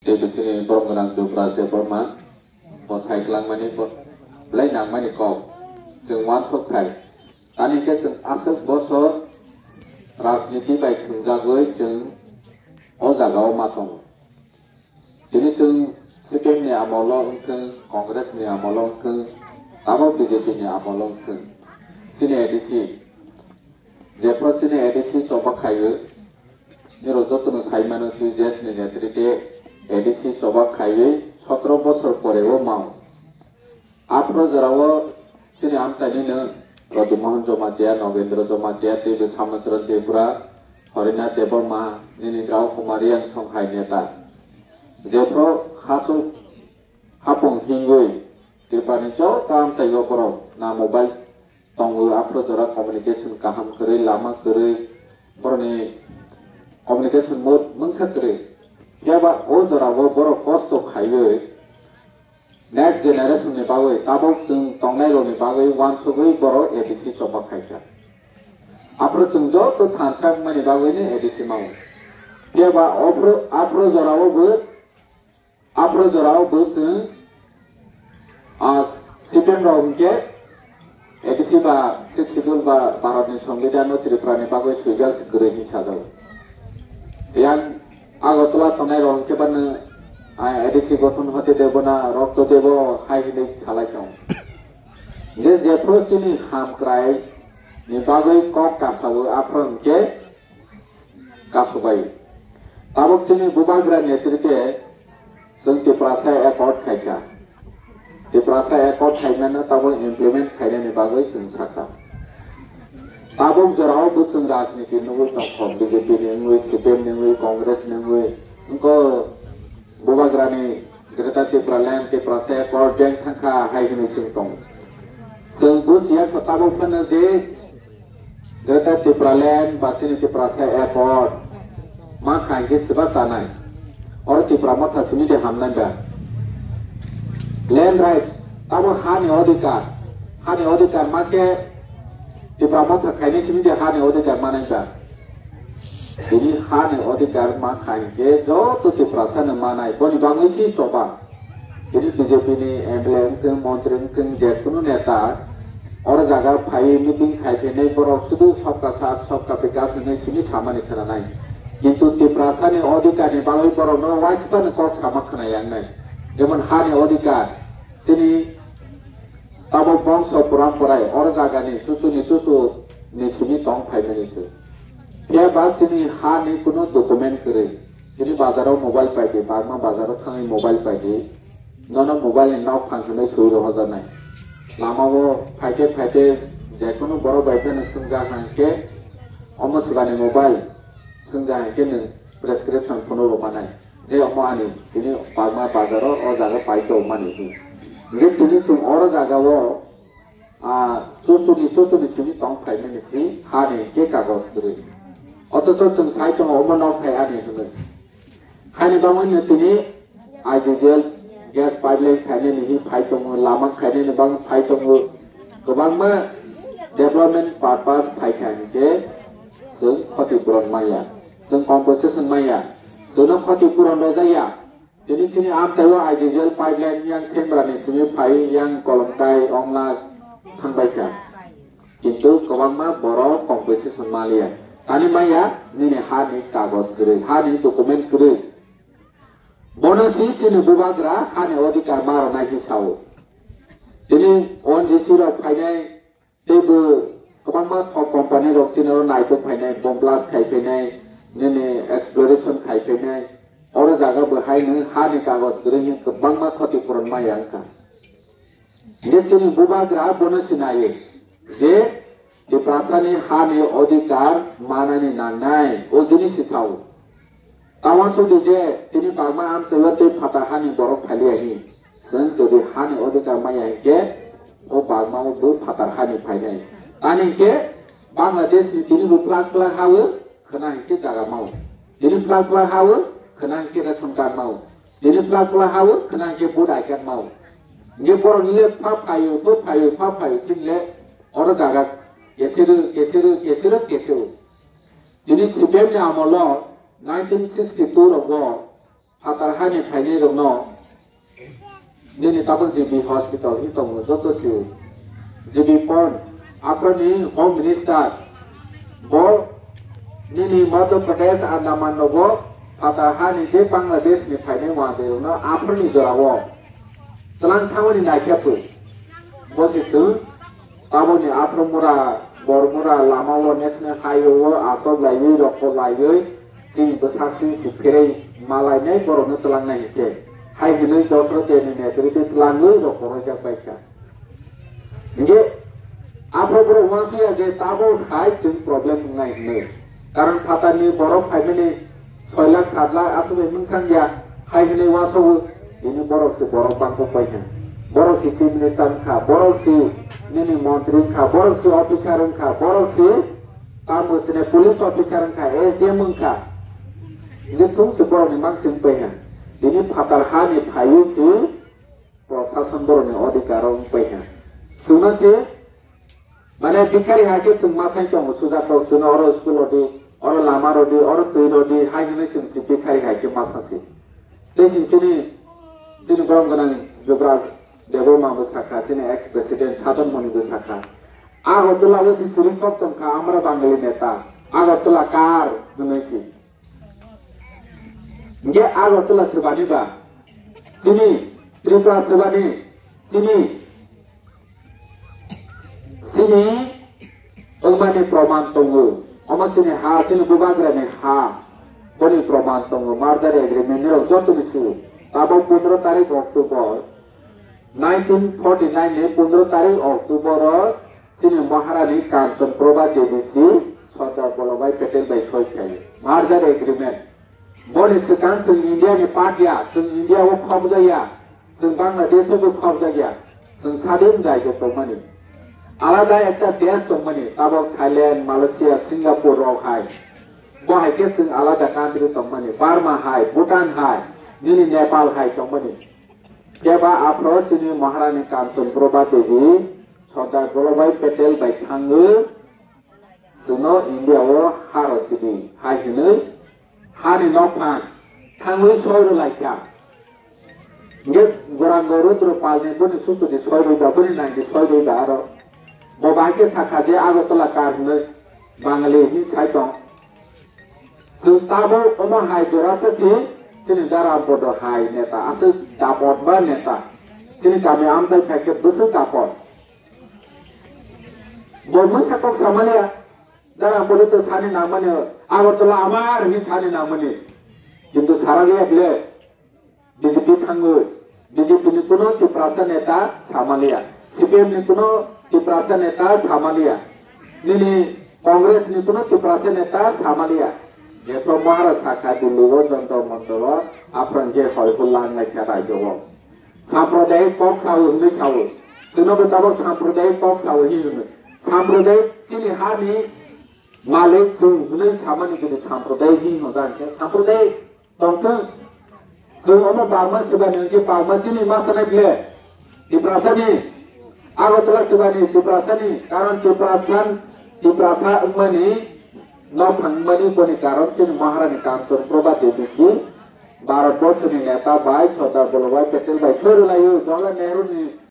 Debetini program jubra development bos haiklang mani bos belai nang mani kau jengwan sok kai tani ke jeng asal bosor rasniti baik menjaga jeng ojagau matong jadi jeng sistem ni amolong ke kongres ni amolong ke abo BJP ni amolong ke sini edisi jepro sini edisi coba kayu ni rojo tu nus haimanu tu jes ni netrite edisi coba kayu 17 বছর পরেও মাও আপরো জরাও সিনি আমচাইনি নো রদুমোহন জমাতিয়া নগেন্দ্র জমাতিয়া দেবে সামসরন দেবরা হরিনা দেবরমা নিনি রাও কুমারি আং সংহাই নেতা जेफ्रो हासु हापं हिंगुई देपानि जो काम साइगो परो ना मोबाइल तंगु आपरो जरा कम्युनिकेशन काहाम करे लामा करे परनि कम्युनिकेशन मोड मंसा करे याबा ओ जरा वो बरो कष्ट खाइयो नेक्स्ट जेनेरेशन नि बागै ताबो जों तंनायलो नि बागै वानसुगै बरो एडिसि चबा खाइजा आपरो जों जो तो थानसा मानि बागै नि एडिसि माव याबा आपरो जरावबो आपरो जरावबो जों सिपेन रावके एडिसि बा सिक्सिडुल बा भारतनि संविधान त्रिपुरानि बागै सुइगा सिगरे हिसाजाव यां আগতলা তনাই রংকে বানে এডিসি গঠন হতে দেব না রক্ত দেব হাই হিলে চালাইতাম যে যেপ্রচিনি হামক্রাই নিবাগৈ কক কাসাবো আফ্রনকে কাসবাই তাবকচিনি বুবাগ্রা নেতৃত্বে जों टिप्रासा एकर्ड खायखा टिप्रासा एकर्ड खायनानै ताबो इमप्लिमेन्ट खायनायनि बागै जों साखा ताबों जराव बुसुं राजनीति नंगौ दंखम बीजेपी नंगौ सीपीएम नंगौ कांग्रेस नंगौ उनको बुबाग्रानि ग्रेटा टिप्रालैंड टिप्रासा एकर्ड गैंग संखा हाइगनि जों दं जों बुसिया ताबों फनो जे ग्रेटा टिप्रालैंड बासिनि टिप्रासा एकर्ड मा खायगे सिबा जानाय और टिप्रा माथासिनि दे हामनाय बा लैंड राइट्स ताबो हानि अधिकार माके टिप्रा माथा खायनि सिनि दे हानि अधिकार मानाय बा बिनि हानि अधिकार मा खायगे जो तो टिप्रा सान मानाय बनि बाङैसि सभा बिनि बीजेपी नि एमएलए के मंत्री के जेकुनु नेता और जागा फाइ मीटिंग खायफेने बरफ सुदु सबका साथ सबका विकास ने सिनि सामानि खनानाय किंतु टिप्रासानि अधिकारनि बागै बरफ न वाइसपान कक सामा खनायांनाय जेमन हानि अधिकार सिनि ताबो बंश परम्पराय और जागानि चुचुनि सिनि तंग फाइनानिसो बे बासिनि हानि कुनु डकुमेन्ट करे सिनि बाजाराव मोबाइल पाइदि बागमा बाजाराव थाङै मोबाइल पाइदि नन मोबाइल नाव फांखनै सुइरो हजानाय लामावो फाइटे जेकुनु बर बायफेन संगा हांके अमसगानि मोबाइल संगा हांके न प्रेसक्रिप्शन फनो रमानाय जे अमानि सिनि बागमा बाजाराव और जागा पाइतो मानि जे तिनि सुम और जागावो चुचुनि सिनि तंग फाइनानिसि हानि के कागज करे अथच जों साइटं अमनाव फायानि होनो हानि बामोन तिनि आइडियल गैस पाइपलाइन खायनायनि फाइटं लामा खायनायनि बां फाइटं गोबांमा डेभलपमेन्ट पारपास फाइखानिके जों क्षतिपूरण माया जों कम्पनसेसन माया जों क्षतिपूरण जाया दिनै आमचायाव आइडियल पाइपलाइन यां सेमब्रानि सिनि फाइ यां कलमकाय अमला थांबायखा किन्तु गोबांमा बर कम्पनसेसन मालिया तानि माया निने हानि कागज करे हानि डकुमेन्ट करे बनसि सिनि बुबाग्रा हानि अधिकार मारनाय हिसाबै दिनै ओनजीसी राव फायनाय दैबो गोबांमा टप कम्पानि रक्सिनाव नायबो फायनाय बमब्लास्ट खायफैनाय निने एक्सप्लोरेशन खायफैनाय और जागा बहायनो हानि कागज करे गोबांमा क्षतिपूरण माया अंका जे सिनि बुबाग्रा बनसि नायो जे टिप्रासानि हानि अधिकार मानानि नांनाय ओ जिनिस साव तावासुदि जे तिनि बागमा आमसेवा दै फाटा हानि बरफ फालियानि जों जुदि हानि अधिकार मायाके ओ बागमाव बो फाटा हानि फायनाय तानिके बांलादेश नि तिनि प्लाग हावो खोनाहिके जागा माव तिनि प्लाग हावो खोनाहिके रेशन कार्ड माव तिनि प्लाग हावो खोनाहिके भोट आई कार्ड माव जे बरनिले फाफायो थिंले और जागा केसेरो दिनै सीपीएम नि आमोलाव 1962 Rao fatar hani phaini rokno nini tabuk jibi hospital hi tongo joto si jibi pon aproni home minister bo nini Madhya Pradesh Andaman nobo fatar hani je Bangladesh ni phaini wa de rokno aproni jorawo telang thangoni naikhapu bo si tu taboni apromura bormura lamawo national highway asok laiwi rokko laiwi si besaksi si kirei malai nei borone telang nai ke hai hinui dosro teni ne teri telang nui rokko rojak baika nge aprobro wasi age tabo khai chung problem ngai ne karon phatani borok family 6 lakh 7 lakh asube mungsang ya hai hinui waso ini borok si borok bangko paika borok si chief minister kha borok si nini mantri kha borok si officer kha borok si tamu sine police officer kha SDM kha ini tung si borok ni mang sim paika ini phatar hani phayu si prosasan borok ni odhikarong paika suna si mane bikari hake sung masai tong suja tok suna oro school odi oro lama odi oro tui odi hai hinui sung si bikari hake masasi desin sini sini borong ganang Yuvraj Devama Busaka sini ex president Sadan Moni Busaka Agartala wasi suring kop tongka amra Bangali neta Agartala kar menesi nge Agartala sebani ba sini Tripura sebani sini Omani proman tongu Oma sini ha sini Bubagra ne ha Boni proman tongu Mardare agreement ne joto nisu Tabo 15 तारीख Oktober 1949 ने 15 तारीख अक्टूबर सिने महारानी कांचन प्रभा देवी सी सरदार वल्लभभाई पटेल भाई सोई merger agreement बने सिकान जों इंडिया नि पार्टिया जों इंडिया वो खब जाया जों बांग्लादेश वो खब जाया जों सादिन जायो तमानि आलादा एकटा देश तमानि ताबो थाईलैंड मालয়েশিয়া सिंगापुर रावहाय बहाय के जों आलादा कान्ट्री तमानि बार्मा हाय भूटान हाय निनि नेपाल हाय तमानि Keba apro sini Maharani Kanchan Prabha Devi Sardar Vallabhbhai Patel by Thangu Suno India wo haro sini hai hinui hari nokpan Thangu soiru laikya nge gorango rudro palne buni susu di soiru da buni nang di soiru da aro bobake sakha je Agartala kar hinui Bangali hi saitong Tabo oma hai jorasa si sini darah bodoh hai neta asal dapat bar neta sini kami amsai paket besar dapat bodoh sakok sama dia darah bodoh tu sani namanya Agartala amar ni sani namanya কিন্তু সারা গিয়ে বলে BJP থাঙ্গু BJP ni kuno ti prasa neta samalia CPM ni kuno ti prasa neta samalia nini Kongres ni kuno ti prasa neta samalia ये तो महाराष्ट्र का दिल्ली जनता मंडल अपन जे हयफुल्लान लाइका रायजो सांप्रदायिक पक्ष साव हिंदी साव जोंनो बताबो सांप्रदायिक पक्ष साव हिंदी सांप्रदायिक चिनि हानि मालिक जों हुनै सामानि गिदिर सांप्रदायिक हिंदी होजानके सांप्रदायिक दंथों जों अनो बागमा सेबानि के बागमा चिनि मासानाय बिले दिप्रासानि Agartala sebani दिप्रासानि कारण दिप्रासा उमनि Nopangmani boni karon sin Maharani Kanchan Prabha Devi ki Bharatborsh ni neta bai Sardar Vallabhbhai Patel bai soiru layu Jawaharlal Nehru ni